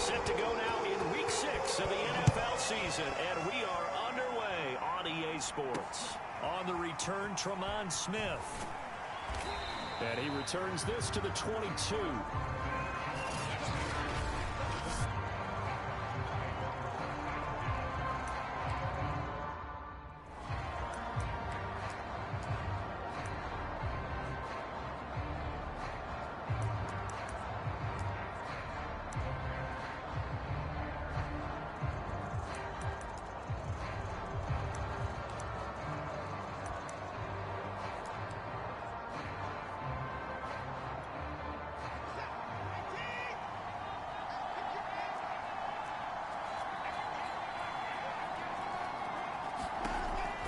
Set to go now in Week 6 of the NFL season, and we are underway on EA Sports. On the return, Tremont Smith. And he returns this to the 22.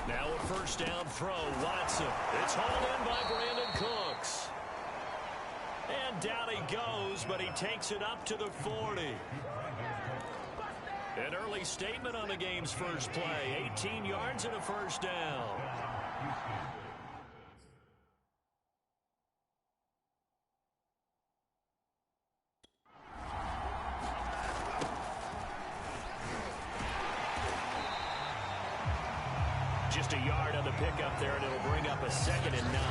Now a first down throw, Watson. It's hauled in by Brandon Cooks. And down he goes, but he takes it up to the 40. An early statement on the game's first play. 18 yards and a first down. Just a yard on the pickup there, and it'll bring up a 2nd and 9.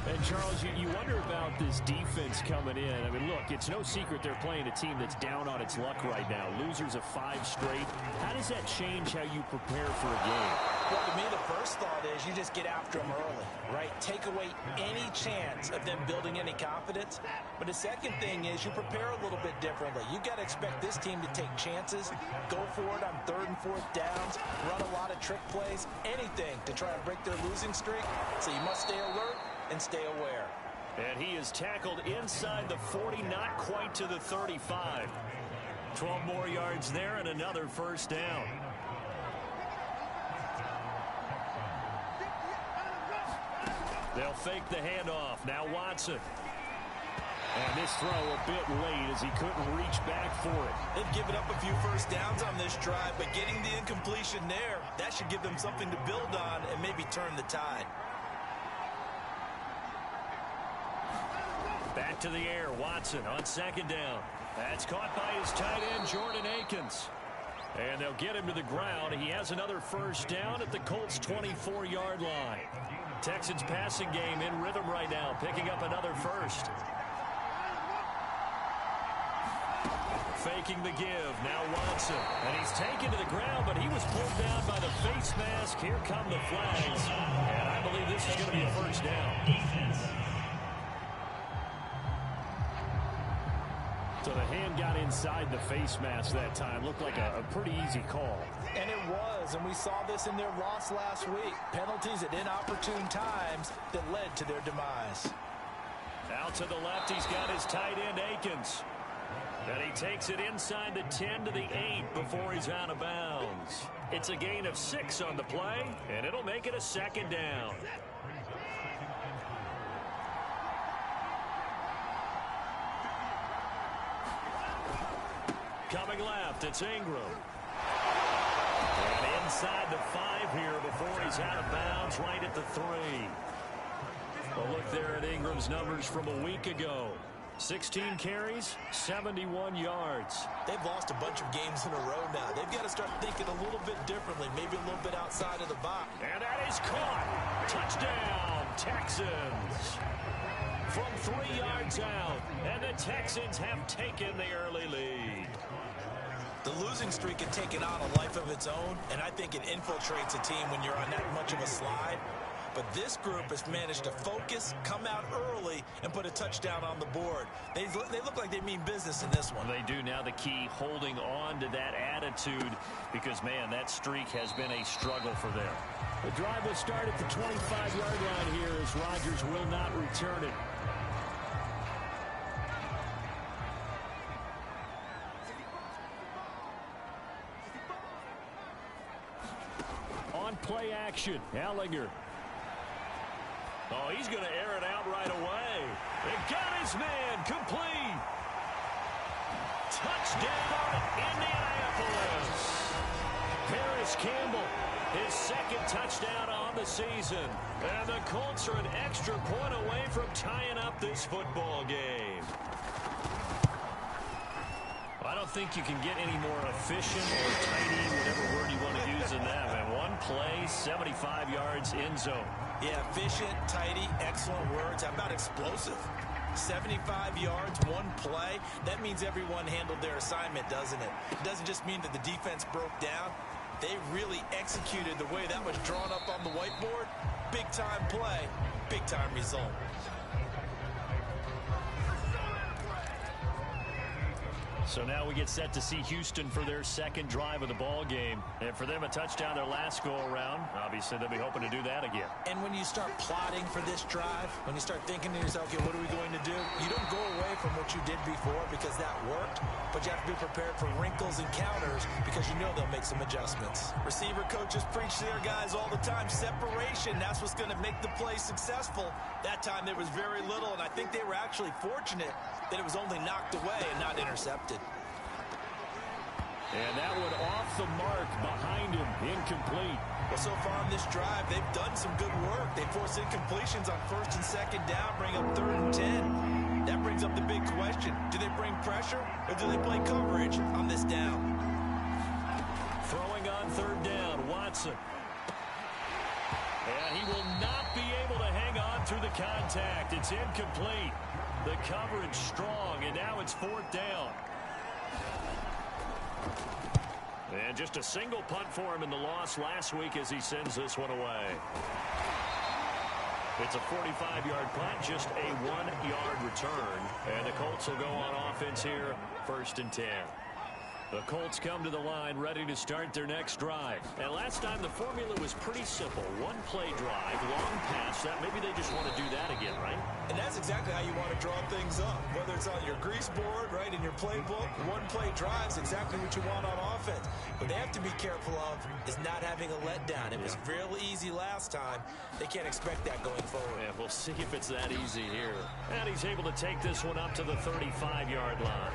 And, Charles, you wonder about this defense coming in. I mean, look, it's no secret they're playing a team that's down on its luck right now. Losers of 5 straight. How does that change how you prepare for a game? Well, to me, the first thought is you just get after them early, right? Take away any chance of them building any confidence. But the second thing is you prepare a little bit differently. You got to expect this team to take chances, go for it on 3rd and 4th downs, run a lot of trick plays, anything to try and break their losing streak. So you must stay alert and stay aware. And he is tackled inside the 40, not quite to the 35. 12 more yards there and another first down. They'll fake the handoff. Now Watson. And this throw a bit late as he couldn't reach back for it. They've given up a few first downs on this drive, but getting the incompletion there, that should give them something to build on and maybe turn the tide. Back to the air, Watson on 2nd down. That's caught by his tight end, Jordan Akins. And they'll get him to the ground. He has another first down at the Colts' 24-yard line. Texans passing game in rhythm right now, picking up another first. Faking the give, now Watson. And he's taken to the ground, but he was pulled down by the face mask. Here come the flags. And I believe this is going to be a first down. So the hand got inside the face mask that time. Looked like a pretty easy call. And it was, and we saw this in their loss last week. Penalties at inopportune times that led to their demise. Out to the left, he's got his tight end, Akins. And he takes it inside the 10 to the 8 before he's out of bounds. It's a gain of 6 on the play, and it'll make it a 2nd down. Coming left, it's Ingram. And inside the 5 here before he's out of bounds, right at the 3. Well, look there at Ingram's numbers from a week ago. 16 carries, 71 yards. They've lost a bunch of games in a row now. They've got to start thinking a little bit differently, maybe a little bit outside of the box. And that is caught. Touchdown, Texans. From 3 yards out, and the Texans have taken the early lead. The losing streak had taken on a life of its own, and I think it infiltrates a team when you're on that much of a slide. But this group has managed to focus, come out early, and put a touchdown on the board. They look like they mean business in this one. They do. Now the key, holding on to that attitude, because, man, that streak has been a struggle for them. The drive will start at the 25-yard line here as Rodgers will not return it. On play action, Ellinger. Oh, he's going to air it out right away. They got his man complete. Touchdown, Indianapolis. Harris Campbell, his 2nd touchdown on the season. And the Colts are an extra point away from tying up this football game. I don't don't think you can get any more efficient or tidy, whatever word you want to use in that, man. One play, 75 yards, end zone. Yeah, efficient, tidy, excellent words. How about explosive? 75 yards, one play. That means everyone handled their assignment, doesn't it? It doesn't just mean that the defense broke down. They really executed the way that was drawn up on the whiteboard. Big-time play, big-time result. So now we get set to see Houston for their second drive of the ball game. And for them, a touchdown their last go-around. Obviously, they'll be hoping to do that again. And when you start plotting for this drive, when you start thinking to yourself, okay, what are we going to do? You don't go away from what you did before because that worked, but you have to be prepared for wrinkles and counters because you know they'll make some adjustments. Receiver coaches preach to their guys all the time. Separation, that's what's going to make the play successful. That time there was very little, and I think they were actually fortunate that it was only knocked away and not intercepted. And that one off the mark behind him, incomplete. Well, so far on this drive, they've done some good work. They force incompletions on first and second down, bring up 3rd and 10. That brings up the big question. Do they bring pressure or do they play coverage on this down? Throwing on 3rd down, Watson. And he will not be able to hang on through the contact. It's incomplete. The coverage strong, and now it's 4th down. And just a single punt for him in the loss last week as he sends this one away. It's a 45-yard punt, just a 1-yard return. And the Colts will go on offense here, 1st and 10. The Colts come to the line ready to start their next drive. And last time the formula was pretty simple. One play drive, long pass. That maybe they just want to do that again, right? And that's exactly how you want to draw things up. Whether it's on your grease board, right, in your playbook, one play drive is exactly what you want on offense. What they have to be careful of is not having a letdown. It was real easy last time. They can't expect that going forward. Yeah, we'll see if it's that easy here. And he's able to take this one up to the 35-yard line.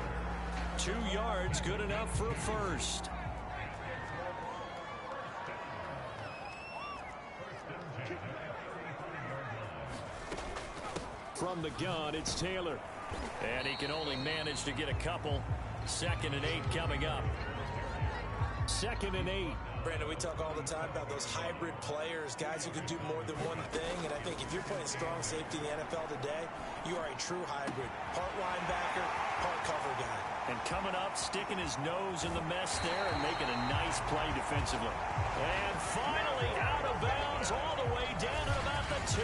2 yards, good enough for a first. From the gun, it's Taylor. And he can only manage to get a couple. 2nd and 8 coming up. 2nd and 8. Brandon, we talk all the time about those hybrid players, guys who can do more than one thing. And I think if you're playing strong safety in the NFL today, you are a true hybrid. Part linebacker, part cover guy. And coming up, sticking his nose in the mess there and making a nice play defensively. And finally out of bounds all the way down at about the 2.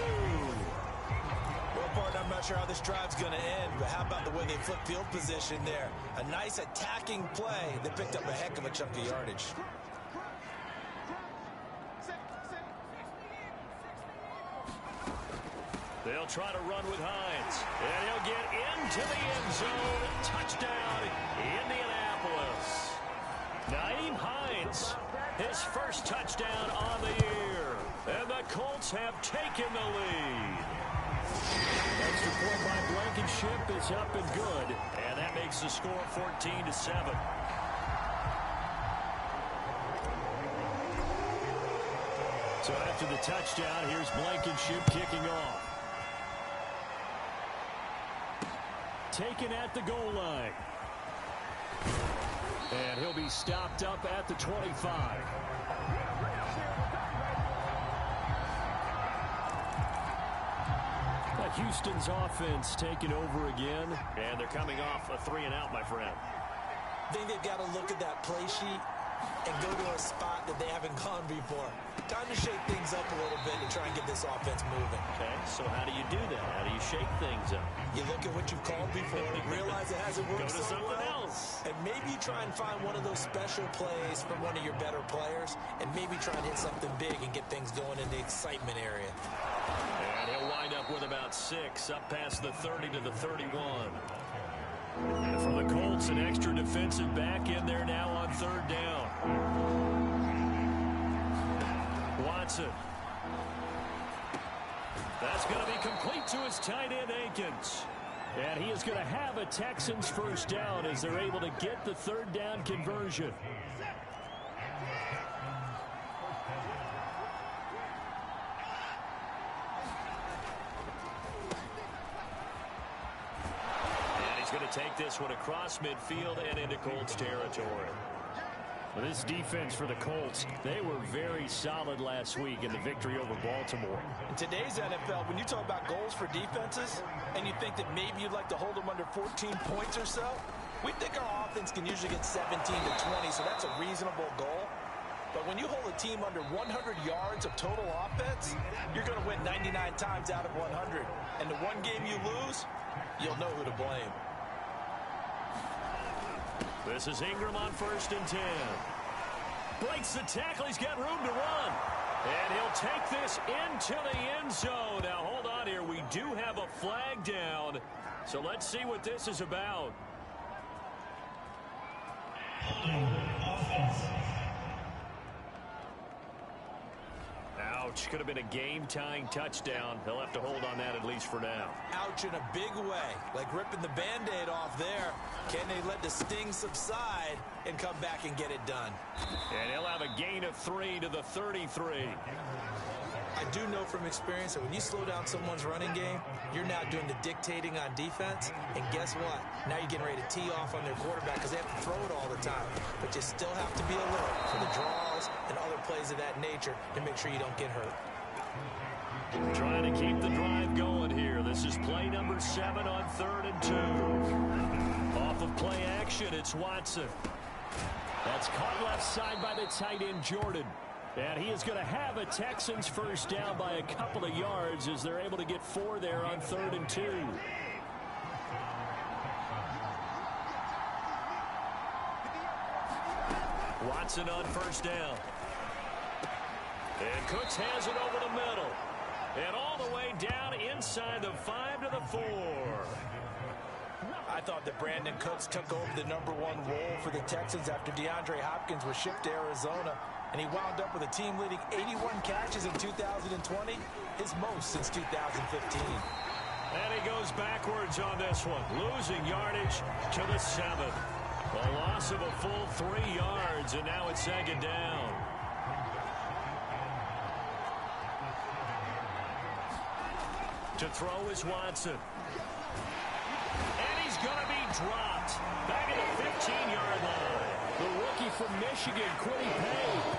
Well, partner, I'm not sure how this drive's going to end, but how about the way they flip field position there? A nice attacking play that picked up a heck of a chunk of yardage. They'll try to run with Hines. And he'll get into the end zone. Touchdown, Indianapolis. Nyheim Hines, his first touchdown on the year. And the Colts have taken the lead. Extra point by Blankenship is up and good. And that makes the score 14-7. So after the touchdown, here's Blankenship kicking off. Taken at the goal line. And he'll be stopped up at the 25. Houston's offense taking over again. And they're coming off a 3-and-out, my friend. I think they've got to look at that play sheet and go to a spot that they haven't gone before. Time to shake things up a little bit and try and get this offense moving. Okay, so how do you do that? How do you shake things up? You look at what you've called before, realize it hasn't worked Go to so something well, else. and maybe try and find one of those special plays from one of your better players, and maybe try and hit something big and get things going in the excitement area. And he'll wind up with about 6, up past the 30 to the 31. And for the Colts, an extra defensive back in there now on 3rd down. Watson. That's going to be complete to his tight end, Akins. And he is going to have a Texans first down as they're able to get the 3rd down conversion. He's going to take this one across midfield and into Colts territory. Well, this defense for the Colts, they were very solid last week in the victory over Baltimore. In today's NFL, when you talk about goals for defenses, and you think that maybe you'd like to hold them under 14 points or so, we think our offense can usually get 17 to 20, so that's a reasonable goal. But when you hold a team under 100 yards of total offense, you're going to win 99 times out of 100. And the one game you lose, you'll know who to blame. This is Ingram on 1st and 10. Breaks the tackle. He's got room to run. And he'll take this into the end zone. Now, hold on here. We do have a flag down. So let's see what this is about. Ouch. Could have been a game-tying touchdown. They'll have to hold on that at least for now. Ouch in a big way. Like ripping the Band-Aid off there. Can they let the sting subside and come back and get it done? And he'll have a gain of 3 to the 33. I do know from experience that when you slow down someone's running game, you're now doing the dictating on defense. And guess what? Now you're getting ready to tee off on their quarterback because they have to throw it all the time. But you still have to be alert for the draws and other plays of that nature to make sure you don't get hurt. Trying to keep the drive going here. This is play number 7 on 3rd and 2. Off of play action, it's Watson. That's caught left side by the tight end, Jordan. And he is going to have a Texans first down by a couple of yards as they're able to get 4 there on 3rd and 2. Watson on 1st down. And Cooks has it over the middle. And all the way down inside the 5 to the 4. I thought that Brandon Cooks took over the #1 role for the Texans after DeAndre Hopkins was shipped to Arizona. And he wound up with a team-leading 81 catches in 2020, his most since 2015. And he goes backwards on this one, losing yardage to the 7. A loss of a full 3 yards, and now it's 2nd down. To throw is Watson. And he's going to be dropped. Back at the 15-yard line. The rookie from Michigan, Quiddy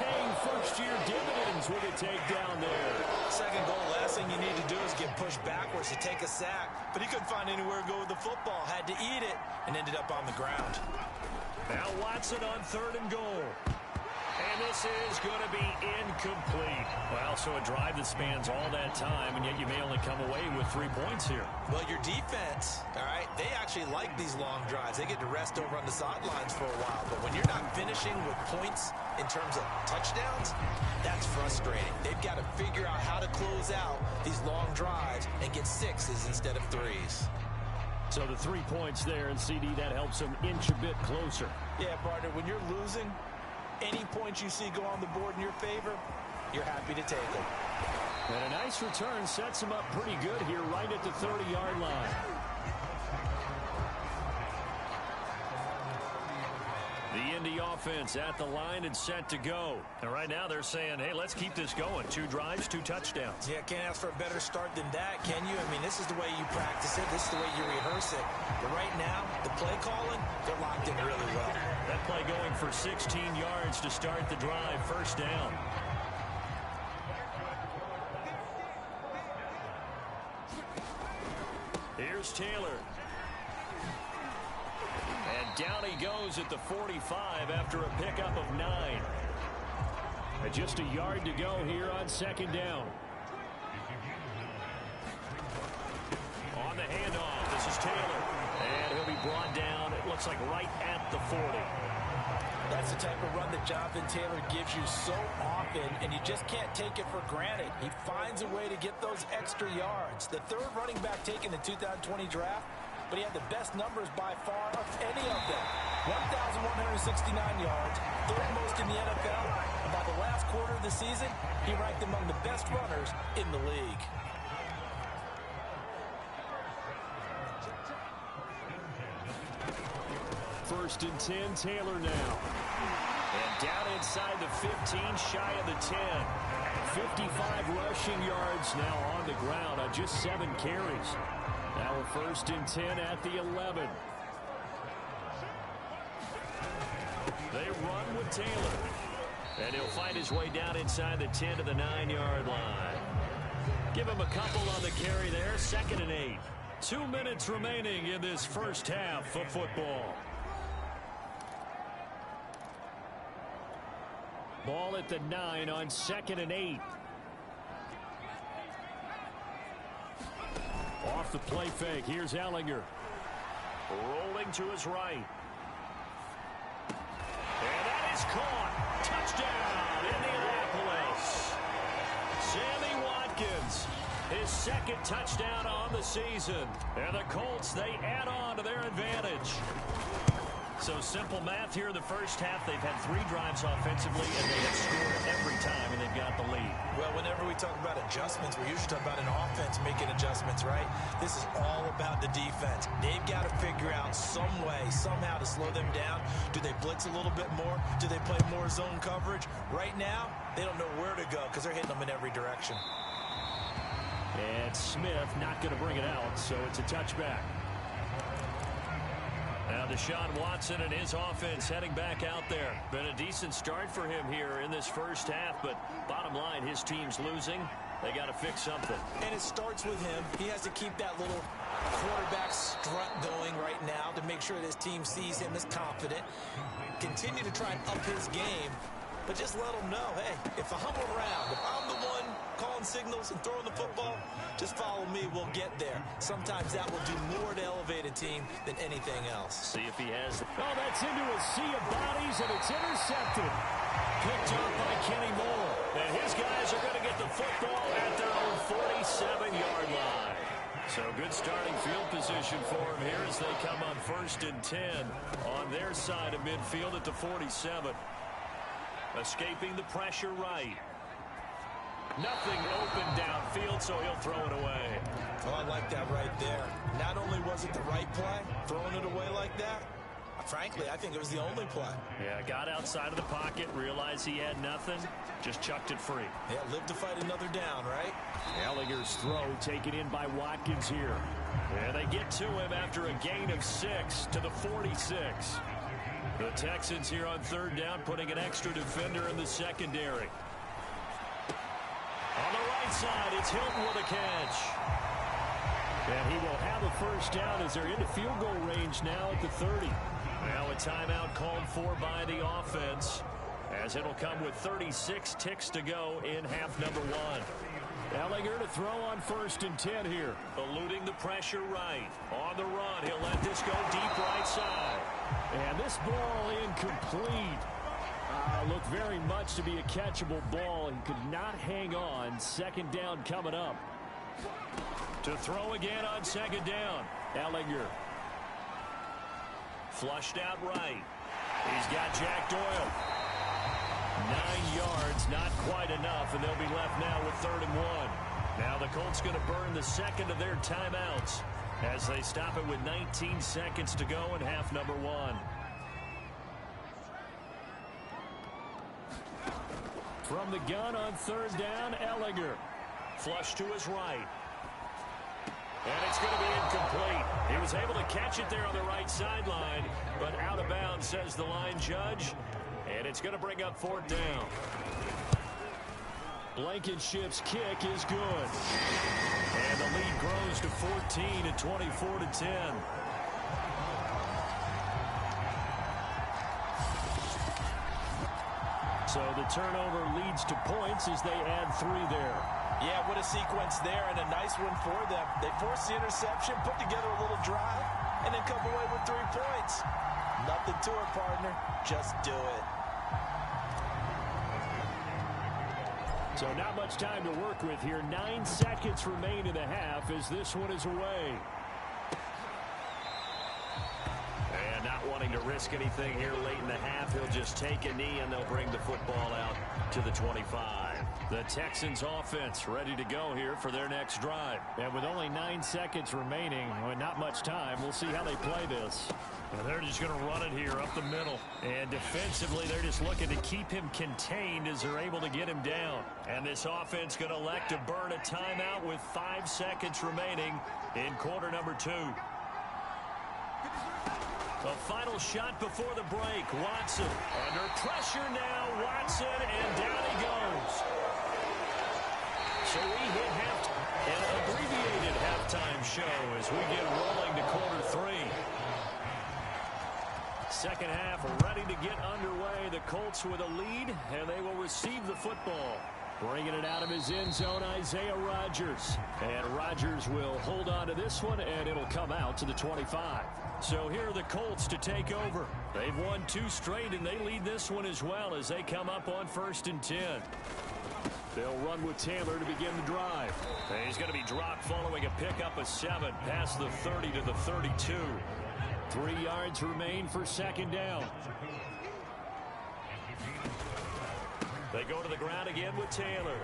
paying first-year dividends with a takedown there. Second goal, last thing you need to do is get pushed backwards to take a sack. But he couldn't find anywhere to go with the football. Had to eat it and ended up on the ground. Now Watson on 3rd and goal. And this is going to be incomplete. Well, so a drive that spans all that time, and yet you may only come away with 3 points here. Well, your defense, all right, they actually like these long drives. They get to rest over on the sidelines for a while. But when you're not finishing with points in terms of touchdowns, that's frustrating. They've got to figure out how to close out these long drives and get 6s instead of 3s. So the 3 points there, and CD, that helps them inch a bit closer. Yeah, partner, when you're losing, any points you see go on the board in your favor, you're happy to take them. And a nice return sets him up pretty good here right at the 30-yard line. The Indy offense at the line and set to go. And right now they're saying, hey, let's keep this going. 2 drives, 2 touchdowns. Yeah, can't ask for a better start than that, can you? I mean, this is the way you practice it. This is the way you rehearse it. But right now, the play calling, they're locked in really well. That play going for 16 yards to start the drive. 1st down. Here's Taylor. And down he goes at the 45 after a pickup of 9. And just a yard to go here on 2nd down. On the handoff, this is Taylor. And he'll be brought down, it looks like right at the 40. That's the type of run that Jonathan Taylor gives you so often, and you just can't take it for granted. He finds a way to get those extra yards. The 3rd running back taken in the 2020 draft, but he had the best numbers by far of any of them. 1,169 yards, 3rd most in the NFL, and by the last quarter of the season, he ranked among the best runners in the league. First and 10, Taylor now. And down inside the 15, shy of the 10. 55 rushing yards now on the ground on just 7 carries. Now a 1st and 10 at the 11. They run with Taylor. And he'll fight his way down inside the 10 to the 9-yard line. Give him a couple on the carry there. 2nd and 8. 2 minutes remaining in this first half of football. Ball at the 9 on 2nd and 8. Off the play fake. Here's Ellinger. Rolling to his right. And that is caught. Touchdown, Indianapolis. Sammy Watkins, his 2nd touchdown on the season. And the Colts, they add on to their advantage. So simple math here in the first half. They've had 3 drives offensively, and they have scored every time, and they've got the lead. Well, whenever we talk about adjustments, we usually talk about an offense making adjustments, right? This is all about the defense. They've got to figure out some way, somehow to slow them down. Do they blitz a little bit more? Do they play more zone coverage? Right now, they don't know where to go because they're hitting them in every direction. And Smith not going to bring it out, so it's a touchback. Now Deshaun Watson and his offense heading back out there. Been a decent start for him here in this first half, but bottom line, his team's losing. They got to fix something. And it starts with him. He has to keep that little quarterback strut going right now to make sure that his team sees him as confident. Continue to try and up his game, but just let him know, hey, if I'm around, if I'm the one calling signals and throwing the football, just follow me, we'll get there. Sometimes that will do more to elevate a team than anything else. See if he has. Oh, that's into a sea of bodies, and it's intercepted. Picked up by Kenny Moore. And his guys are going to get the football at their own 47-yard line. So good starting field position for him here as they come on 1st and 10 on their side of midfield at the 47. Escaping the pressure right. Nothing open downfield, so he'll throw it away. Oh, I like that right there. Not only was it the right play, throwing it away like that, frankly, I think it was the only play. Yeah, got outside of the pocket, realized he had nothing, just chucked it free. Yeah, live to fight another down, right? Ellinger's throw taken in by Watkins here. And they get to him after a gain of 6 to the 46. The Texans here on 3rd down, putting an extra defender in the secondary. On the right side, it's Hilton with a catch. And he will have a first down as they're into field goal range now at the 30. Now a timeout called for by the offense, as it'll come with 36 ticks to go in half number 1. Ellinger to throw on 1st and 10 here. Eluding the pressure right. On the run, he'll let this go deep right side. And this ball incomplete. Looked very much to be a catchable ball and could not hang on. 2nd down coming up. To throw again on 2nd down. Ellinger. Flushed out right. He's got Jack Doyle. 9 yards, not quite enough, and they'll be left now with 3rd and 1. Now the Colts going to burn the 2nd of their timeouts as they stop it with 19 seconds to go in half number 1. From the gun on 3rd down, Ellinger. Flush to his right. And it's going to be incomplete. He was able to catch it there on the right sideline, but out of bounds, says the line judge. And it's going to bring up 4th down. Blankenship's kick is good. And the lead grows to 14 at 24-10. So the turnover leads to points as they add 3 there. Yeah, what a sequence there, and a nice one for them. They forced the interception, put together a little drive, and then come away with 3 points. Nothing to it, partner. Just do it. So not much time to work with here. 9 seconds remain in the half as this one is away. And not wanting to risk anything here late in the half, he'll just take a knee and they'll bring the football out to the 25. The Texans offense ready to go here for their next drive. And with only 9 seconds remaining, well, not much time, we'll see how they play this. And they're just going to run it here up the middle. And defensively, they're just looking to keep him contained as they're able to get him down. And this offense going to elect to burn a timeout with 5 seconds remaining in quarter number 2. The final shot before the break. Watson under pressure now. Watson, and down he goes. So we hit an abbreviated halftime show as we get rolling to quarter 3. Second half ready to get underway. The Colts with a lead, and they will receive the football. Bringing it out of his end zone, Isaiah Rodgers. And Rodgers will hold on to this one, and it'll come out to the 25. So here are the Colts to take over. They've won 2 straight, and they lead this one as well as they come up on 1st and 10. They'll run with Taylor to begin the drive. And he's going to be dropped following a pickup of 7 past the 30 to the 32. 3 yards remain for second down. They go to the ground again with Taylor.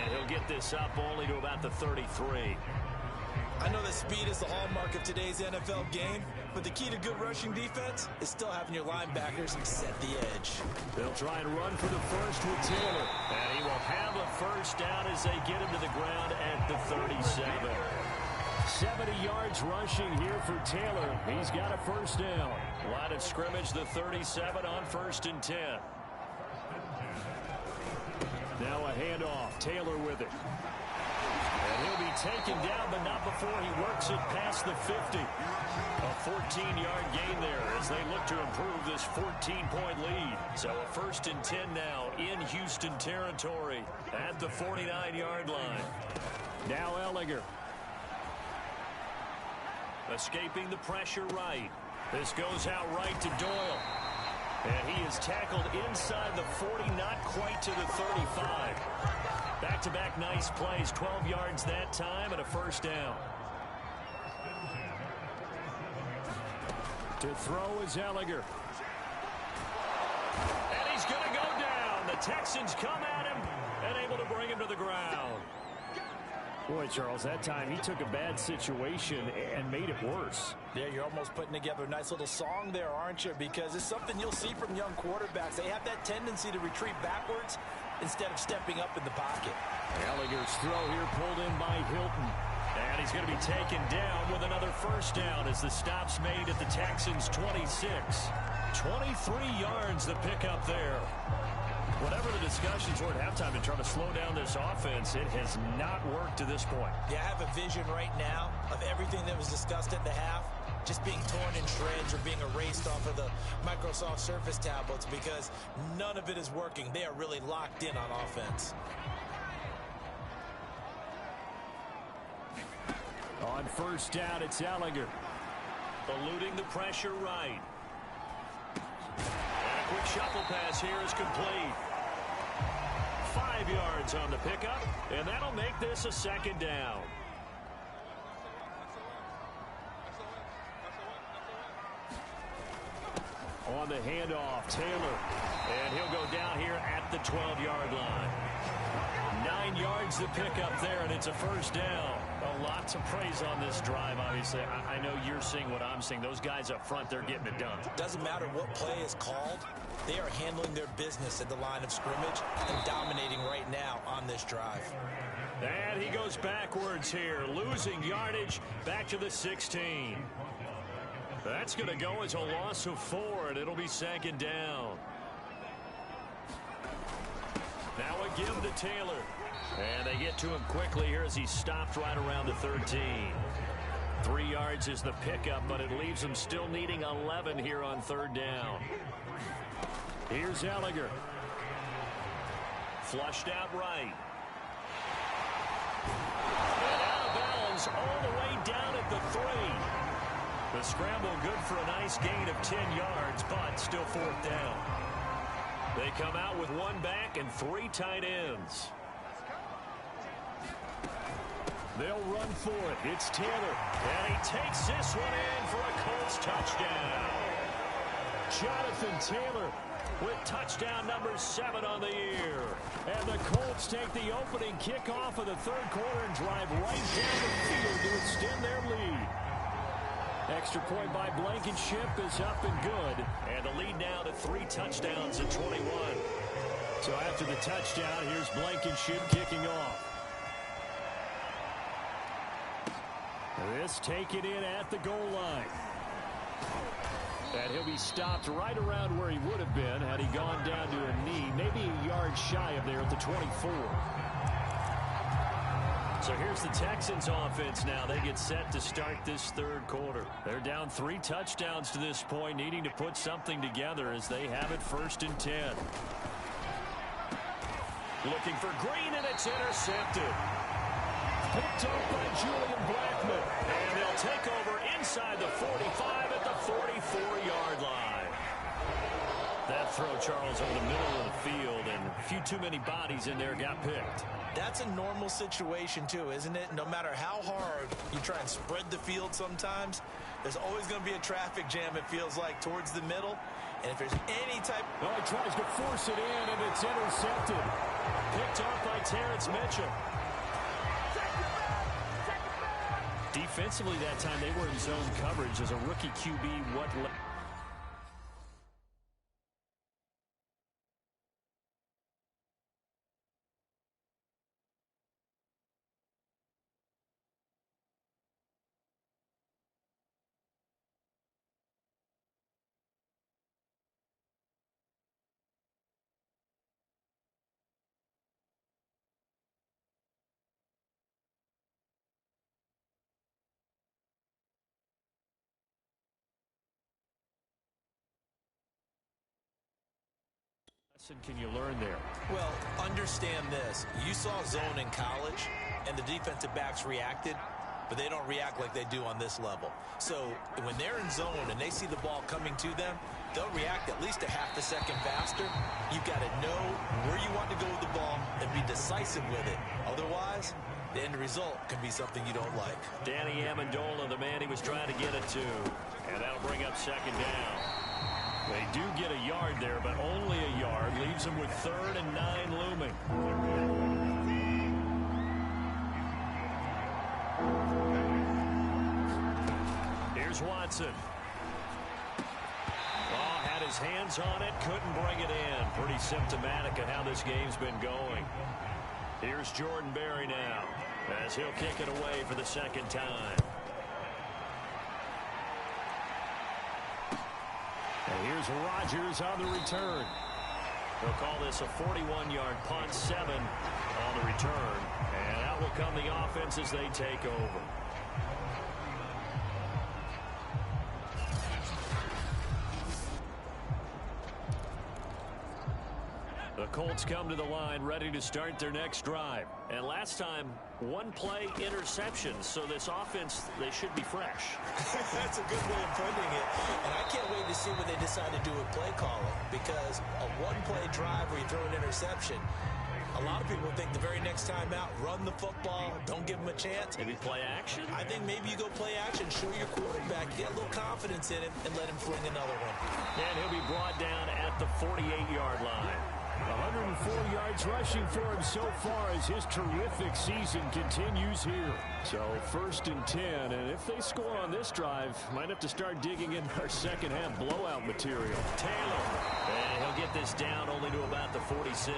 And he'll get this up only to about the 33. I know that speed is the hallmark of today's NFL game, but the key to good rushing defense is still having your linebackers set the edge. They'll try and run for the first with Taylor. And he will have a first down as they get him to the ground at the 37. 70 yards rushing here for Taylor. He's got a first down. Line of scrimmage, the 37 on 1st and 10. Now a handoff. Taylor with it. And he'll be taken down, but not before he works it past the 50. A 14-yard gain there as they look to improve this 14-point lead. So a 1st and 10 now in Houston territory at the 49-yard line. Now Ehlinger. Escaping the pressure right. This goes out right to Doyle. And he is tackled inside the 40, not quite to the 35. Back-to-back nice plays, 12 yards that time and a first down. To throw is Ehlinger. And he's going to go down. The Texans come at him and able to bring him to the ground. Boy, Charles, that time he took a bad situation and made it worse. Yeah, you're almost putting together a nice little song there, aren't you? Because it's something you'll see from young quarterbacks. They have that tendency to retreat backwards instead of stepping up in the pocket. Ehlinger's throw here pulled in by Hilton. And he's going to be taken down with another first down as the stop's made at the Texans' 26. 23 yards the pickup there. Whatever the discussions were at halftime to try to slow down this offense, it has not worked to this point. Yeah, I have a vision right now of everything that was discussed at the half just being torn in shreds or being erased off of the Microsoft Surface tablets because none of it is working. They are really locked in on offense. On first down, it's Ehlinger. Eluding the pressure right. And a quick shuffle pass here is complete. 5 yards on the pickup, and that'll make this a second down. On the handoff, Taylor. And he'll go down here at the 12-yard line. 9 yards to pick up there, and it's a first down. A lot to praise on this drive, obviously. I know you're seeing what I'm seeing. Those guys up front, they're getting it done. Doesn't matter what play is called. They are handling their business at the line of scrimmage and dominating right now on this drive. And he goes backwards here, losing yardage back to the 16. That's going to go as a loss of 4, and it'll be second down. Now a give to Taylor. And they get to him quickly here as he's stopped right around the 13. 3 yards is the pickup, but it leaves him still needing 11 here on third down. Here's Ehlinger. Flushed out right. And out of bounds all the way down at the 3. The scramble good for a nice gain of 10 yards, but still fourth down. They come out with one back and 3 tight ends. They'll run for it. It's Taylor. And he takes this one in for a Colts touchdown. Jonathan Taylor with touchdown number 7 on the year. And the Colts take the opening kickoff of the third quarter and drive right down the field to extend their lead. Extra point by Blankenship is up and good. And the lead now to 3 touchdowns at 21. So after the touchdown, here's Blankenship kicking off. This taken in at the goal line. And he'll be stopped right around where he would have been had he gone down to a knee, maybe a yard shy of there at the 24. So here's the Texans offense now. They get set to start this third quarter. They're down 3 touchdowns to this point, needing to put something together as they have it 1st and 10. Looking for Green, and it's intercepted. Picked up by Julian Blackman. And they'll take over inside the 45 at the 44-yard line. That throw, Charles, over the middle of the field, and a few too many bodies in there got picked. That's a normal situation, too, isn't it? No matter how hard you try and spread the field sometimes, there's always going to be a traffic jam, it feels like, towards the middle. And if there's any type... Oh, he tries to force it in, and it's intercepted. Picked off by Terrence Mitchell. Defensively that time, they were in zone coverage as a rookie QB. Can you learn there? Well, understand this. You saw zone in college, and the defensive backs reacted, but they don't react like they do on this level. So when they're in zone and they see the ball coming to them, they'll react at least a half a second faster. You've got to know where you want to go with the ball and be decisive with it. Otherwise, the end result can be something you don't like. Danny Amendola, the man he was trying to get it to. And that'll bring up 2nd down. They do get a yard there, but only a yard. Leaves them with 3rd and 9 looming. Here's Watson. Oh, had his hands on it, couldn't bring it in. Pretty symptomatic of how this game's been going. Here's Jordan Berry now, as he'll kick it away for the 2nd time. And here's Rodgers on the return. They'll call this a 41-yard punt, 7 on the return. And out will come the offense as they take over. The Colts come to the line ready to start their next drive. And last time, 1-play interception. So this offense, they should be fresh. That's a good way of putting it. And I can't wait to see what they decide to do with play calling. Because a 1-play drive where you throw an interception, a lot of people think the very next time out, run the football, don't give them a chance. Maybe play action? I think maybe you go play action, show your quarterback, get a little confidence in him, and let him fling another one. And he'll be brought down at the 48-yard line. 104 yards rushing for him so far as his terrific season continues here. So 1st and 10, and if they score on this drive, might have to start digging in our second half blowout material. Taylor, and he'll get this down only to about the 46.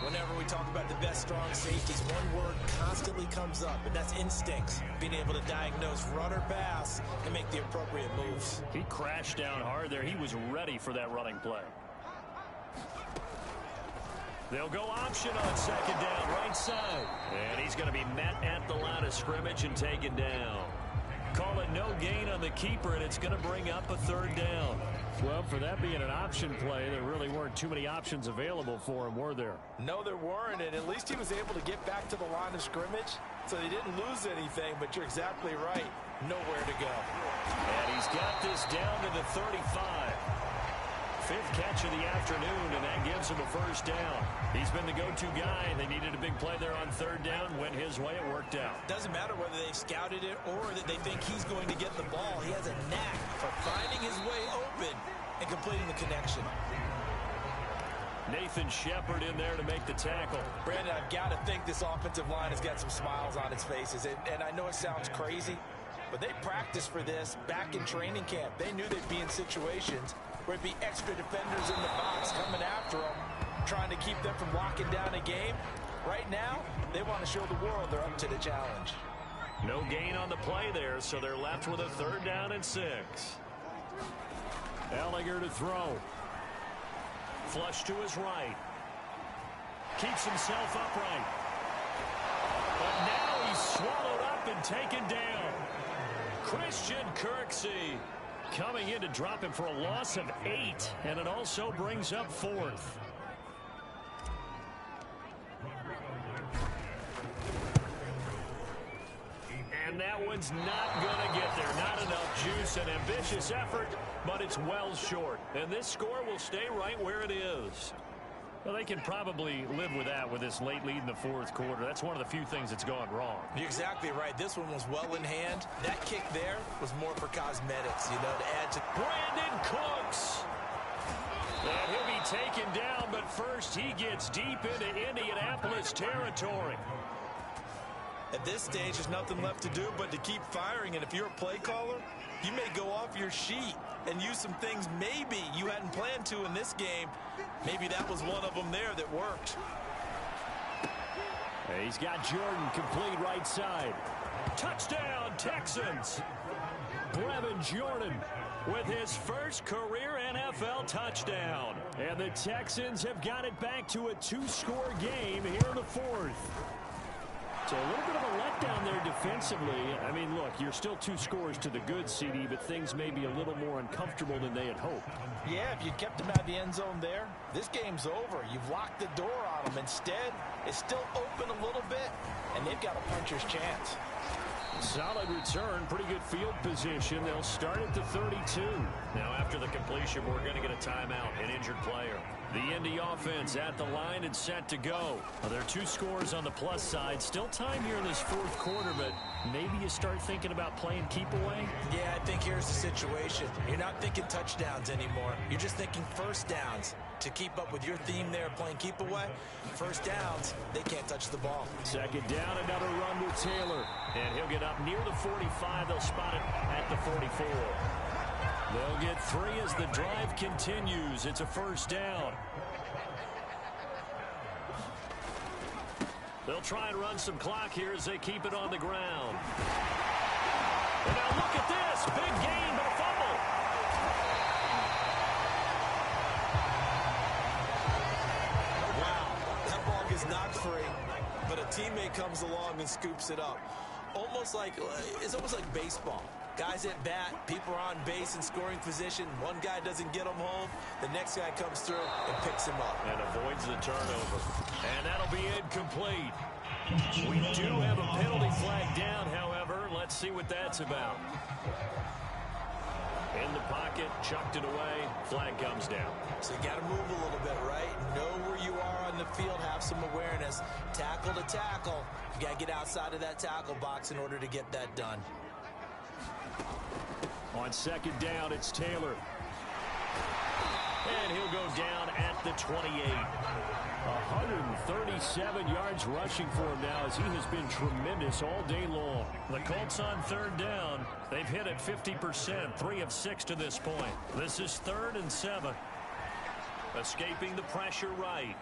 Whenever we talk about the best strong safeties, one word constantly comes up, and that's instincts. Being able to diagnose run or pass and make the appropriate moves. He crashed down hard there. He was ready for that running play. They'll go option on 2nd down, right side. And he's going to be met at the line of scrimmage and taken down. Call it no gain on the keeper, and it's going to bring up a 3rd down. Well, for that being an option play, there really weren't too many options available for him, were there? No, there weren't, and at least he was able to get back to the line of scrimmage, so he didn't lose anything, but you're exactly right. Nowhere to go. And he's got this down to the 35. 5th catch of the afternoon, and that gives him a 1st down. He's been the go-to guy. They needed a big play there on 3rd down. Went his way. It worked out. Doesn't matter whether they've scouted it or that they think he's going to get the ball. He has a knack for finding his way open and completing the connection. Nathan Shepard in there to make the tackle. Brandon, I've got to think this offensive line has got some smiles on its faces. And I know it sounds crazy, but they practiced for this back in training camp. They knew they'd be in situations where it'd be extra defenders in the box coming after them, trying to keep them from locking down a game. Right now, they want to show the world they're up to the challenge. No gain on the play there, so they're left with a 3rd down and 6. Ellinger to throw. Flush to his right. Keeps himself upright. But now he's swallowed up and taken down. Christian Kirksey coming in to drop him for a loss of 8, and it also brings up 4th. And that one's not going to get there. Not enough juice. An ambitious effort, but it's well short. And this score will stay right where it is. Well, they can probably live with that with this late lead in the 4th quarter. That's one of the few things that's gone wrong. You're exactly right. This one was well in hand. That kick there was more for cosmetics, to add to. Brandon Cooks. And he'll be taken down, but first he gets deep into Indianapolis territory. At this stage, there's nothing left to do but to keep firing. And if you're a play caller, you may go off your sheet and use some things maybe you hadn't planned to in this game. Maybe that was one of them there that worked. He's got Jordan complete right side. Touchdown, Texans. Brevin Jordan with his first career NFL touchdown. And the Texans have got it back to a 2-score game here in the 4th. So a little bit of a letdown there defensively. I mean, look, you're still 2 scores to the good, CD, but things may be a little more uncomfortable than they had hoped. Yeah, if you kept them out of the end zone there, this game's over. You've locked the door on them. Instead, it's still open a little bit, and they've got a puncher's chance. Solid return, pretty good field position. They'll start at the 32. Now, after the completion, we're going to get a timeout, an injured player. The Indy offense at the line and set to go. Well, there are 2 scores on the plus side. Still time here in this 4th quarter, but maybe you start thinking about playing keep away? Yeah, I think here's the situation. You're not thinking touchdowns anymore. You're just thinking first downs. To keep up with your theme there, playing keep away, first downs, they can't touch the ball. 2nd down, another run with Taylor. And he'll get up near the 45. They'll spot it at the 44. They'll get 3 as the drive continues. It's a 1st down. They'll try and run some clock here as they keep it on the ground. And now look at this. Big gain, but a fumble. Wow, that ball gets knocked free, but a teammate comes along and scoops it up. It's almost like baseball. Guys at bat, people are on base in scoring position. One guy doesn't get him home. The next guy comes through and picks him up. And avoids the turnover. And that'll be incomplete. We do have a penalty flag down, however. Let's see what that's about. In the pocket, chucked it away. Flag comes down. So you got to move a little bit, right? Know where you are on the field. Have some awareness. Tackle to tackle. You got to get outside of that tackle box in order to get that done. On 2nd down, it's Taylor. And he'll go down at the 28. 137 yards rushing for him now as he has been tremendous all day long. The Colts on 3rd down. They've hit it 50%, 3 of 6 to this point. This is 3rd and 7. Escaping the pressure right.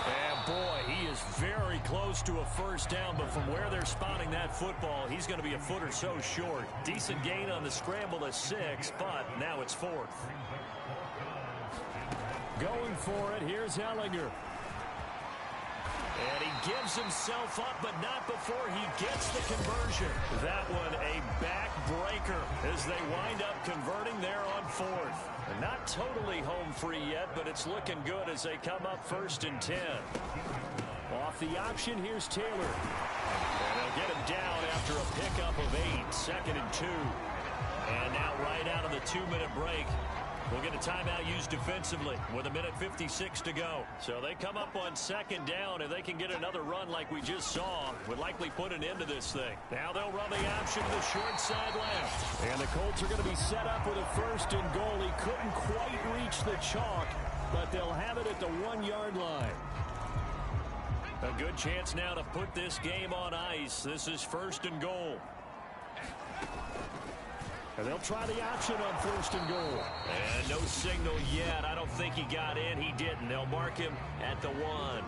And boy, he is very close to a 1st down, but from where they're spotting that football, he's going to be a foot or so short. Decent gain on the scramble to 6, but now it's 4th. Going for it, here's Ellinger. And he gives himself up, but not before he gets the conversion. That one a backbreaker as they wind up converting there on 4th. They're not totally home free yet, but it's looking good as they come up 1st and 10. Off the option, here's Taylor. And they'll get him down after a pickup of 8, 2nd and 2. And now right out of the 2-minute break, we'll get a timeout used defensively with 1:56 to go. So they come up on 2nd down. If they can get another run like we just saw, would likely put an end to this thing. Now they'll run the option to the short side left. And the Colts are going to be set up with a 1st and goal. He couldn't quite reach the chalk, but they'll have it at the 1-yard line. A good chance now to put this game on ice. This is 1st and goal. And they'll try the option on 1st and goal. And no signal yet. I don't think he got in. He didn't. They'll mark him at the 1.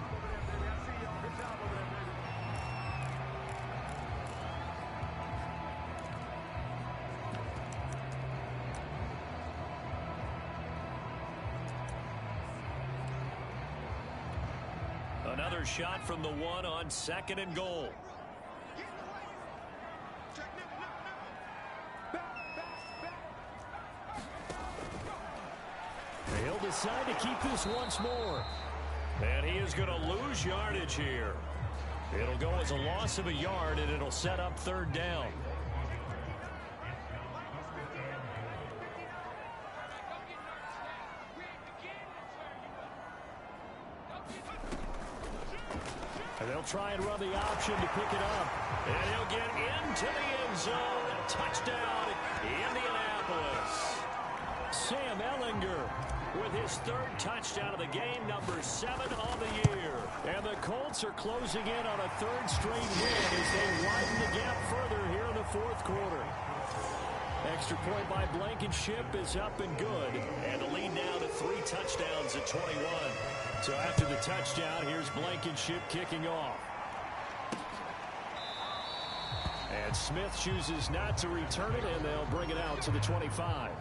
another shot from the one on 2nd and goal. He'll decide to keep this once more. And he is going to lose yardage here. It'll go as a loss of a yard, and it'll set up 3rd down. And they'll try and run the option to pick it up. And he'll get into the end zone. Touchdown, Indianapolis. Sam Ehlinger with his 3rd touchdown of the game, number 7 on the year. And the Colts are closing in on a 3rd straight win as they widen the gap further here in the 4th quarter. Extra point by Blankenship is up and good. And the lead now to 3 touchdowns at 21. So after the touchdown, here's Blankenship kicking off. And Smith chooses not to return it, and they'll bring it out to the 25.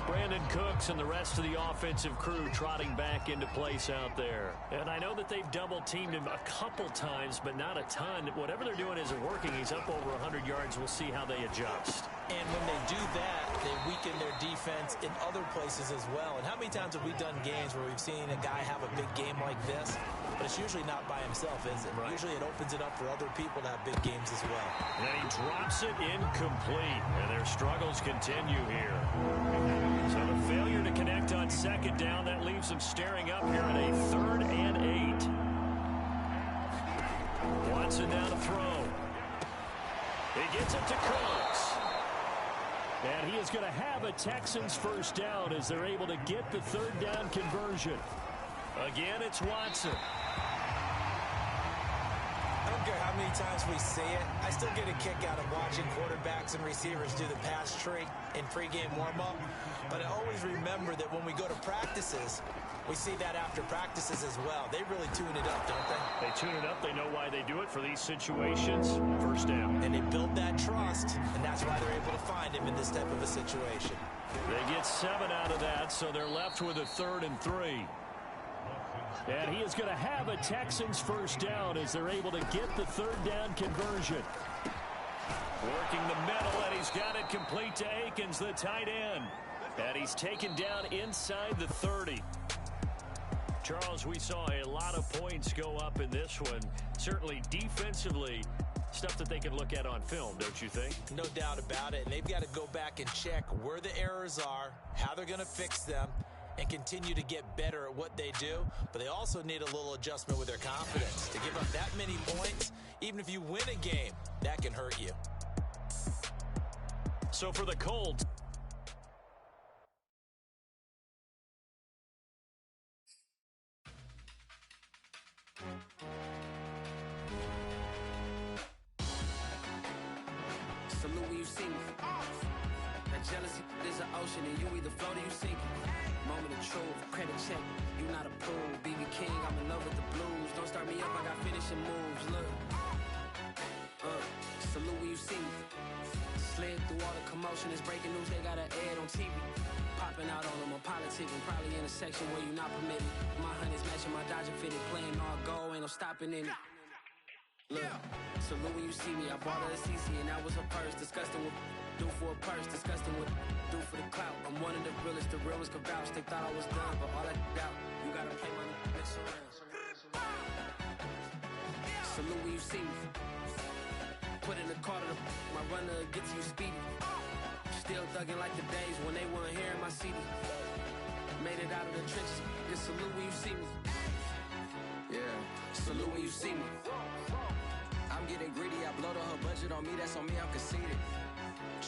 Brandon Cooks and the rest of the offensive crew trotting back into place out there. And I know that they've double-teamed him a couple times, but not a ton. Whatever they're doing isn't working. He's up over 100 yards. We'll see how they adjust. And when they do that, they weaken their defense in other places as well. And how many times have we done games where we've seen a guy have a big game like this? But it's usually not by himself, is it? Right. Usually it opens it up for other people to have big games as well. And he drops it incomplete. And their struggles continue here. So the failure to connect on 2nd down, that leaves them staring up here at a 3rd and 8. Watson down to throw. He gets it to Cooks. And he is going to have a Texans 1st down as they're able to get the 3rd down conversion. Again, it's Watson. I don't care how many times we see it. I still get a kick out of watching quarterbacks and receivers do the pass tree in pregame warm-up. But I always remember that when we go to practices, we see that after practices as well. They really tune it up, don't they? They tune it up. They know why they do it for these situations. 1st down. And they build that trust, and that's why they're able to find him in this type of a situation. They get 7 out of that, so they're left with a 3rd and 3. And he is going to have a Texans 1st down as they're able to get the 3rd down conversion. Working the middle, and he's got it complete to Akins, the tight end. And he's taken down inside the 30. Charles, we saw a lot of points go up in this one. Certainly defensively, stuff that they can look at on film, don't you think? No doubt about it. And they've got to go back and check where the errors are, how they're going to fix them, and continue to get better at what they do. But they also need a little adjustment with their confidence. To give up that many points, even if you win a game, that can hurt you. So for the Colts, salute when you see me. That jealousy is an ocean, and you either float or you sink it. Moment of truth, credit check, you not approved. BB King, I'm in love with the blues. Don't start me up, I got finishing moves. Look, salute when you see me. Slid through all the commotion, it's breaking news, they got an ad on TV. Popping out on them, I'm politicking, probably in a section where you not permitted. My honey's matching my Dodger fitted, playing all goal, ain't no stopping in it. Look, salute when you see me, I bought her a CC and that was her purse. Disgusting with do for a purse, disgusting with do for the clout. I'm one of the realest can vouch. They thought I was done, but all I out, you gotta play my mix around. Salute when you see me. Put in the car to my runner gets you speedy. Still thugging like the days when they weren't here in my CD. Made it out of the trenches. Just salute when you see me. Yeah, salute when you see me. I'm getting greedy, I blowed her budget on me, that's on me, I'm conceited.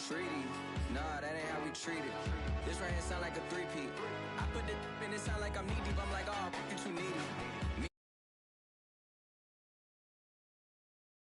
Treaty, nah, that ain't how we treat it. This right here sound like a three-peat. I put it in, it sound like I'm knee deep, I'm like, oh, you too needy. Me